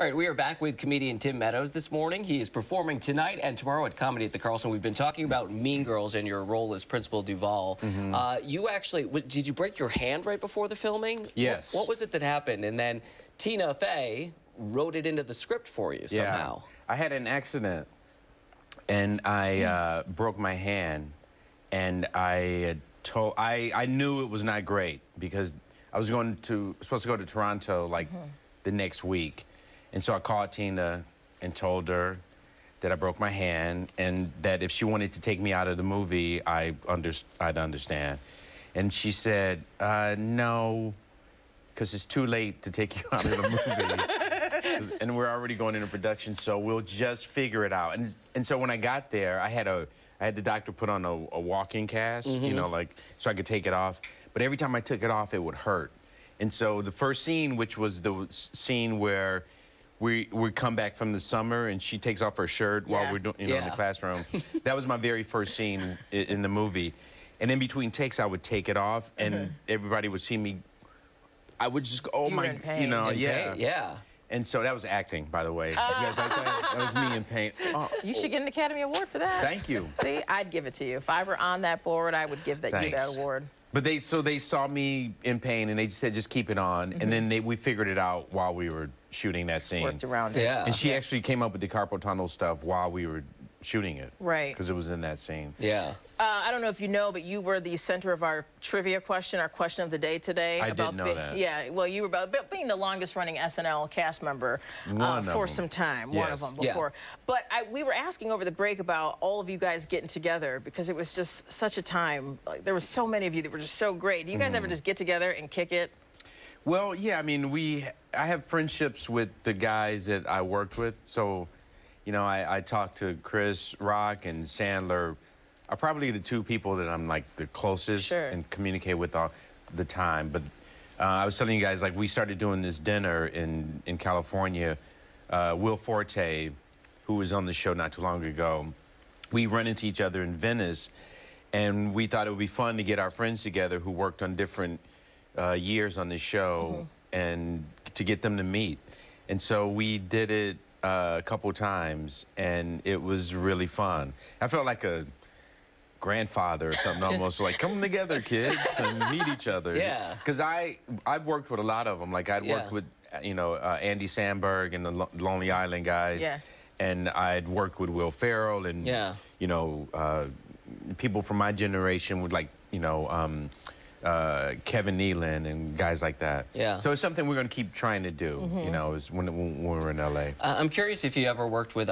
All right, we are back with comedian Tim Meadows this morning. He is performing tonight and tomorrow at Comedy at the Carlson. We've been talking about Mean Girls and your role as Principal Duval. You actually, did you break your hand right before the filming? Yes. What was it that happened? And then Tina Fey wrote it into the script for you somehow. Yeah. I had an accident, and I broke my hand, and I knew it was not great because I was supposed to go to Toronto like the next week. And so I called Tina and told her that I broke my hand and that if she wanted to take me out of the movie, I'd understand. And she said, no, because it's too late to take you out of the movie. And we're already going into production, so we'll just figure it out. And so when I got there, I had the doctor put on a walking cast, you know, like, so I could take it off. But every time I took it off, it would hurt. And so the first scene, which was the scene where we come back from the summer and she takes off her shirt while we're doing, in the classroom. That was my very first scene in the movie. And in between takes, I would take it off and everybody would see me. I would just go, oh my, you know, Yeah. And so that was acting, by the way. You guys like that? That was me in paint. You should get an Academy Award for that. Thank you. See, I'd give it to you. If I were on that board, I would give you that award. But they saw me in pain and they just said, just keep it on. And then we figured it out while we were shooting that scene. Worked around it. Yeah. And she actually came up with the carpal tunnel stuff while we were shooting it. Right. Because it was in that scene. Yeah. I don't know if you know, but you were the center of our trivia question, our question of the day today. I didn't know that. Yeah, well, you were about being the longest-running SNL cast member for some time. One of them before. But we were asking over the break about all of you guys getting together because it was just such a time. Like, there were so many of you that were just so great. Do you guys ever just get together and kick it? Well, yeah, I mean, I have friendships with the guys that I worked with. So, you know, I talked to Chris Rock and Sandler. Are probably the two people that I'm like the closest and communicate with all the time. But I was telling you guys, like, we started doing this dinner in California. Will Forte, who was on the show not too long ago, we run into each other in Venice, and we thought it would be fun to get our friends together who worked on different years on the show and to get them to meet. And so we did it a couple times, and it was really fun. I felt like a grandfather or something, almost like, come together, kids, and meet each other. Yeah. Because I've worked with a lot of them. Like, I'd worked with, you know, Andy Samberg and the Lonely Island guys. Yeah. And I'd worked with Will Ferrell and, you know, people from my generation would, like, you know, Kevin Nealon and guys like that. Yeah. So it's something we're going to keep trying to do, you know, is when we're in L.A. I'm curious if you ever worked with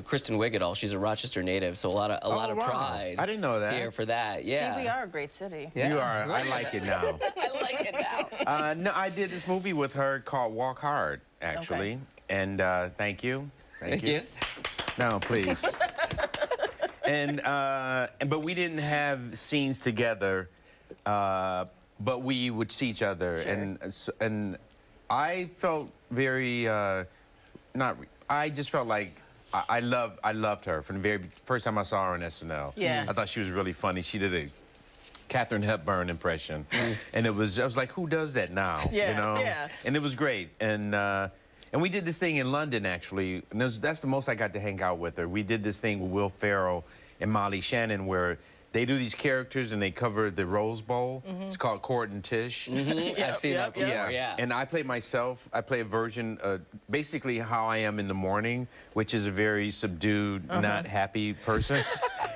Kristen Wiig at all. She's a Rochester native, so a lot of pride. I didn't know that. Here for that, yeah. See, we are a great city. Yeah. You are. I like it now. I like it now. No, I did this movie with her called Walk Hard, actually. And thank you. Thank you. No, please. But we didn't have scenes together. But we would see each other, and I felt very I just felt like I loved her from the very first time I saw her on SNL. Yeah, I thought she was really funny. She did a Katharine Hepburn impression, and I was like, who does that now? You know? And it was great. And we did this thing in London, actually, and that's the most I got to hang out with her. We did this thing with Will Ferrell and Molly Shannon where they do these characters and they cover the Rose Bowl. It's called Court and Tish. I've seen that before, yeah. And I play myself. I play a version, basically how I am in the morning, which is a very subdued, not happy person.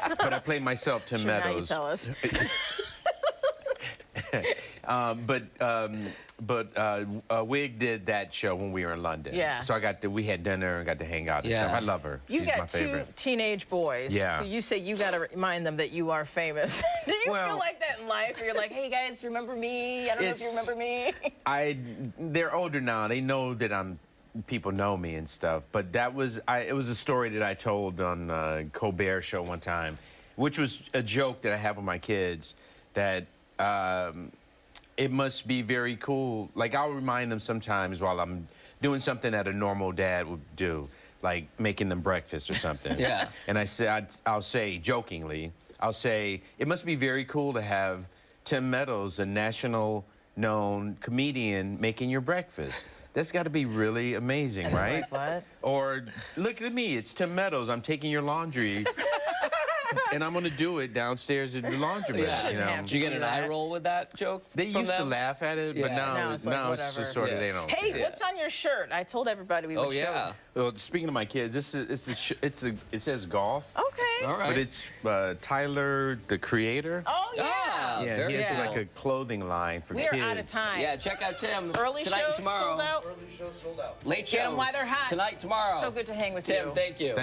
But I play myself, Tim Meadows. Now you tell us. Wig did that show when we were in London. Yeah. So we had dinner and got to hang out and stuff. I love her. She's my favorite. You got two teenage boys. Yeah. You say you got to remind them that you are famous. Do you feel like that in life? Where you're like, hey guys, remember me? I don't know if you remember me. They're older now. They know that people know me and stuff. But it was a story that I told on Colbert show one time, which was a joke that I have with my kids that it must be very cool. Like, I'll remind them sometimes while I'm doing something that a normal dad would do, like making them breakfast or something. And I'll say jokingly, it must be very cool to have Tim Meadows, a national known comedian, making your breakfast. That's got to be really amazing, right? Like, what? Or look at me, it's Tim Meadows. I'm taking your laundry. And I'm going to do it downstairs in the laundromat. Yeah. You know? Did you get an eye roll with that joke? They used to them? laugh at it, but Yeah. now It's like, it's just sort of they don't. Hey, what's on your shirt? I told everybody we would Oh, yeah. Well, speaking of my kids, it says golf. show. Okay. All right. But it's Tyler, the creator. Oh, yeah. Ah, Yeah, very he has cool. like a clothing line for We kids. are out of time. Yeah, check out Tim Early tonight shows and tomorrow. sold out. Late Get 'em shows while they're hot. tonight, tomorrow. So good to hang with Tim, you. thank you.